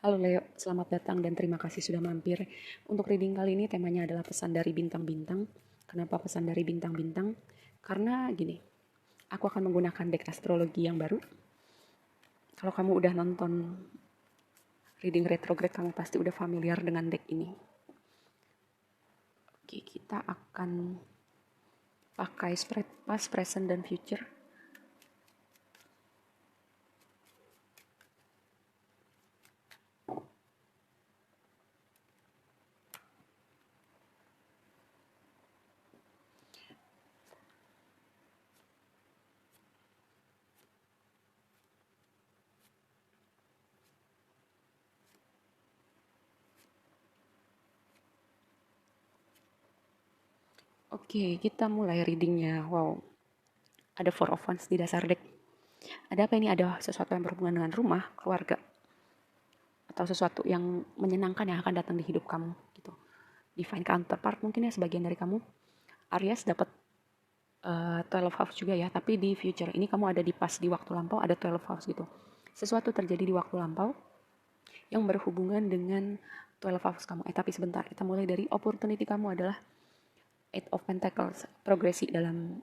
Halo Leo, selamat datang dan terima kasih sudah mampir. Untuk reading kali ini temanya adalah pesan dari bintang-bintang. Kenapa pesan dari bintang-bintang? Karena gini, aku akan menggunakan deck astrologi yang baru. Kalau kamu udah nonton reading retrograde, kamu pasti udah familiar dengan deck ini. Oke, kita akan pakai spread past, present, dan future. Oke, kita mulai readingnya. Wow, ada Four of Wands di dasar deck. Ada apa ini? Ada sesuatu yang berhubungan dengan rumah, keluarga, atau sesuatu yang menyenangkan yang akan datang di hidup kamu gitu. Divine counterpart mungkin ya sebagian dari kamu. Aries dapat 12 house juga ya, tapi di future ini kamu ada di pas di waktu lampau ada 12 house gitu. Sesuatu terjadi di waktu lampau yang berhubungan dengan 12 house kamu. Tapi sebentar, kita mulai dari opportunity kamu adalah Eight of Pentacles, progresi dalam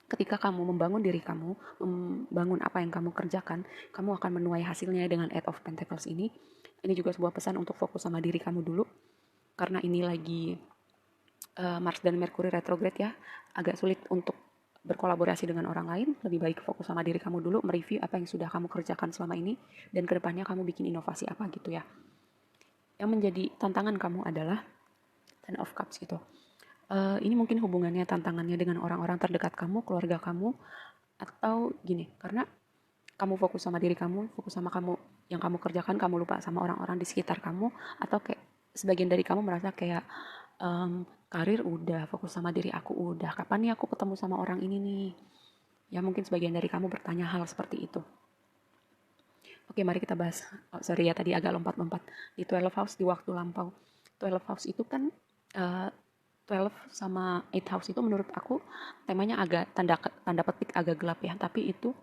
ketika kamu membangun diri kamu, membangun apa yang kamu kerjakan, kamu akan menuai hasilnya dengan Eight of Pentacles ini. Ini juga sebuah pesan untuk fokus sama diri kamu dulu, karena ini lagi Mars dan Mercury retrograde ya, agak sulit untuk berkolaborasi dengan orang lain. Lebih baik fokus sama diri kamu dulu, mereview apa yang sudah kamu kerjakan selama ini, dan kedepannya kamu bikin inovasi apa gitu ya. Yang menjadi tantangan kamu adalah Ten of Cups gitu. Ini mungkin hubungannya, tantangannya dengan orang-orang terdekat kamu, keluarga kamu, atau gini, karena kamu fokus sama diri kamu, fokus sama kamu yang kamu kerjakan, kamu lupa sama orang-orang di sekitar kamu, atau kayak sebagian dari kamu merasa kayak karir udah, fokus sama diri aku udah, kapan nih aku ketemu sama orang ini nih? Ya mungkin sebagian dari kamu bertanya hal seperti itu. Oke, mari kita bahas. Oh, sorry ya, tadi agak lompat-lompat. Di 12 house di waktu lampau. 12 house itu kan 12 sama 8 house itu menurut aku temanya agak tanda petik agak gelap ya, tapi itu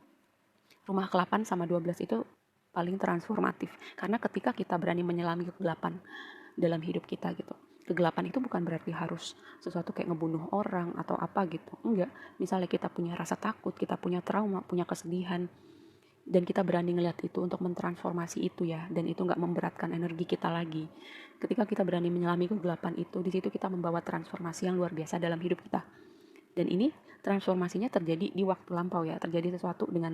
rumah ke-8 sama 12 itu paling transformatif. Karena ketika kita berani menyelami kegelapan dalam hidup kita gitu. Kegelapan itu bukan berarti harus sesuatu kayak ngebunuh orang atau apa gitu. Enggak. Misalnya kita punya rasa takut, kita punya trauma, punya kesedihan, dan kita berani ngeliat itu untuk mentransformasi itu ya, dan itu nggak memberatkan energi kita lagi. Ketika kita berani menyelami kegelapan itu, di situ kita membawa transformasi yang luar biasa dalam hidup kita. Dan ini transformasinya terjadi di waktu lampau ya, terjadi sesuatu um,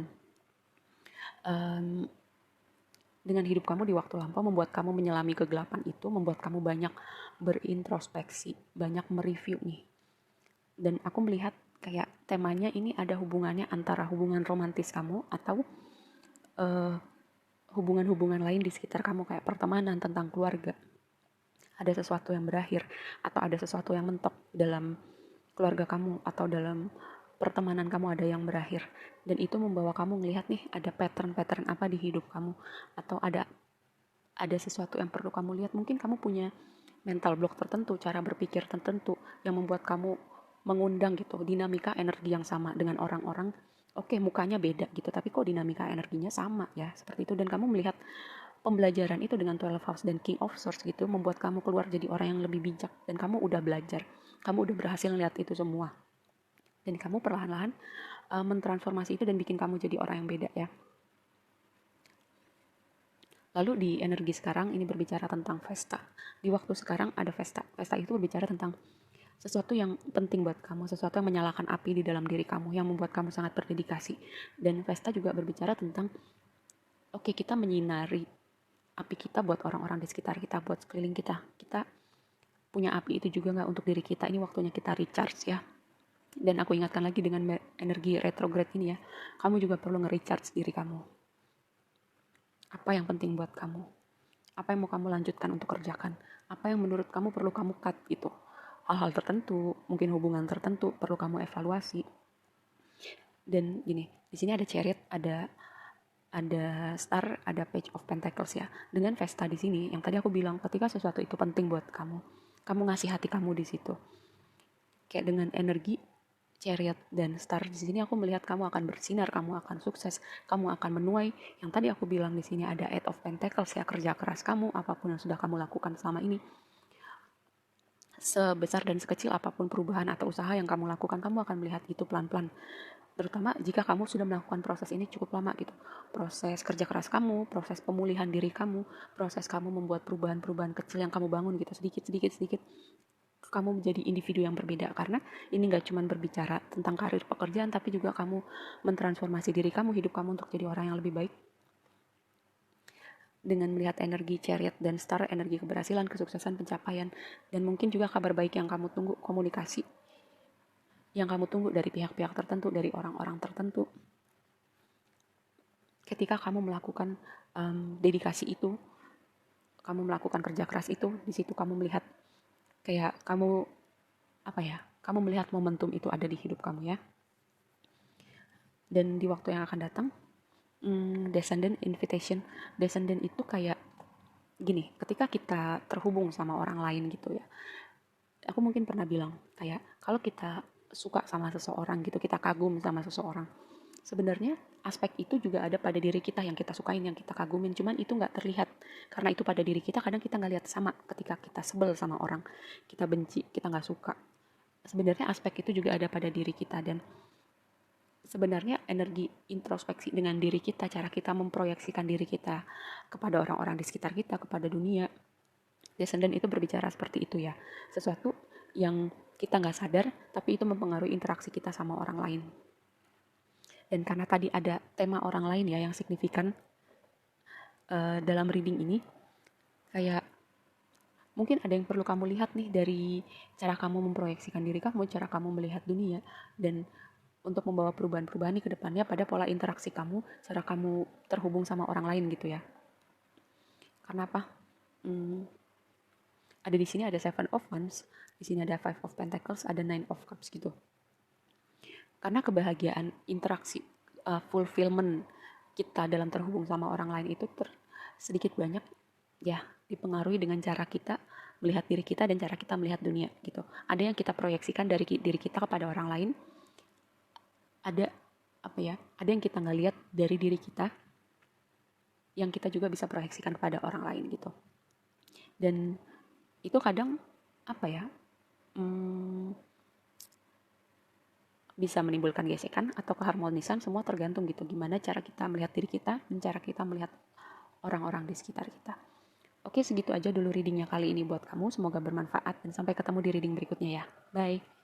dengan hidup kamu di waktu lampau, membuat kamu menyelami kegelapan itu, membuat kamu banyak berintrospeksi, banyak mereview nih. Dan aku melihat kayak temanya ini ada hubungannya antara hubungan romantis kamu atau uh, hubungan-hubungan lain di sekitar kamu, kayak pertemanan, tentang keluarga. Ada sesuatu yang berakhir, atau ada sesuatu yang mentok dalam keluarga kamu, atau dalam pertemanan kamu ada yang berakhir. Dan itu membawa kamu melihat nih, ada pattern-pattern apa di hidup kamu, atau ada sesuatu yang perlu kamu lihat. Mungkin kamu punya mental block tertentu, cara berpikir tertentu yang membuat kamu mengundang gitu dinamika energi yang sama dengan orang-orang. Oke, mukanya beda gitu, tapi kok dinamika energinya sama ya, seperti itu. Dan kamu melihat pembelajaran itu dengan 12 house dan King of Swords gitu, membuat kamu keluar jadi orang yang lebih bijak. Dan kamu udah belajar, kamu udah berhasil melihat itu semua. Dan kamu perlahan-lahan mentransformasi itu dan bikin kamu jadi orang yang beda ya. Lalu di energi sekarang ini berbicara tentang Vesta. Di waktu sekarang ada Vesta. Vesta itu berbicara tentang sesuatu yang penting buat kamu, sesuatu yang menyalakan api di dalam diri kamu, yang membuat kamu sangat berdedikasi. Dan Vesta juga berbicara tentang, oke, kita menyinari api kita buat orang-orang di sekitar kita, buat sekeliling kita. Kita punya api itu juga nggak untuk diri kita. Ini waktunya kita recharge ya. Dan aku ingatkan lagi dengan energi retrograde ini ya, kamu juga perlu nge-recharge diri kamu. Apa yang penting buat kamu? Apa yang mau kamu lanjutkan untuk kerjakan? Apa yang menurut kamu perlu kamu cut gitu? Hal-hal tertentu, mungkin hubungan tertentu perlu kamu evaluasi. Dan gini, di sini ada Chariot, ada Star, ada Page of Pentacles ya. Dengan Vesta di sini, yang tadi aku bilang, ketika sesuatu itu penting buat kamu, kamu ngasih hati kamu di situ. Kayak dengan energi Chariot dan Star di sini aku melihat kamu akan bersinar, kamu akan sukses, kamu akan menuai. Yang tadi aku bilang di sini ada Eight of Pentacles ya, kerja keras kamu, apapun yang sudah kamu lakukan selama ini, sebesar dan sekecil apapun perubahan atau usaha yang kamu lakukan, kamu akan melihat itu pelan-pelan. Terutama jika kamu sudah melakukan proses ini cukup lama gitu. Proses kerja keras kamu, proses pemulihan diri kamu, proses kamu membuat perubahan-perubahan kecil yang kamu bangun gitu, sedikit kamu menjadi individu yang berbeda. Karena ini gak cuma berbicara tentang karir pekerjaan, tapi juga kamu mentransformasi diri kamu, hidup kamu untuk jadi orang yang lebih baik. Dengan melihat energi Chariot dan Star, energi keberhasilan, kesuksesan, pencapaian, dan mungkin juga kabar baik yang kamu tunggu, komunikasi yang kamu tunggu dari pihak-pihak tertentu, dari orang-orang tertentu. Ketika kamu melakukan dedikasi itu, kamu melakukan kerja keras itu, di situ kamu melihat kayak kamu kamu melihat momentum itu ada di hidup kamu ya. Dan di waktu yang akan datang, Descendant Invitation. Descendant itu kayak gini, ketika kita terhubung sama orang lain gitu ya. Aku mungkin pernah bilang kayak kalau kita suka sama seseorang gitu, kita kagum sama seseorang, sebenarnya aspek itu juga ada pada diri kita yang kita sukain, yang kita kagumin, cuman itu nggak terlihat karena itu pada diri kita. Kadang kita nggak lihat sama ketika kita sebel sama orang, kita benci, kita nggak suka. Sebenarnya aspek itu juga ada pada diri kita. Dan sebenarnya energi introspeksi dengan diri kita, cara kita memproyeksikan diri kita kepada orang-orang di sekitar kita, kepada dunia, Descendant itu berbicara seperti itu ya. Sesuatu yang kita nggak sadar, tapi itu mempengaruhi interaksi kita sama orang lain. Dan karena tadi ada tema orang lain ya yang signifikan dalam reading ini, kayak mungkin ada yang perlu kamu lihat nih dari cara kamu memproyeksikan diri kamu, cara kamu melihat dunia, dan untuk membawa perubahan-perubahan ini ke depannya pada pola interaksi kamu, cara kamu terhubung sama orang lain gitu ya. Karena apa? Ada di sini ada Seven of Wands, di sini ada Five of Pentacles, ada Nine of Cups gitu. Karena kebahagiaan, interaksi, fulfillment kita dalam terhubung sama orang lain itu sedikit banyak ya dipengaruhi dengan cara kita melihat diri kita dan cara kita melihat dunia gitu. Ada yang kita proyeksikan dari diri kita kepada orang lain, ada ada yang kita nggak lihat dari diri kita yang kita juga bisa proyeksikan kepada orang lain gitu. Dan itu kadang bisa menimbulkan gesekan atau keharmonisan, semua tergantung gitu gimana cara kita melihat diri kita dan cara kita melihat orang-orang di sekitar kita. Oke, segitu aja dulu readingnya kali ini buat kamu, semoga bermanfaat dan sampai ketemu di reading berikutnya ya. Bye.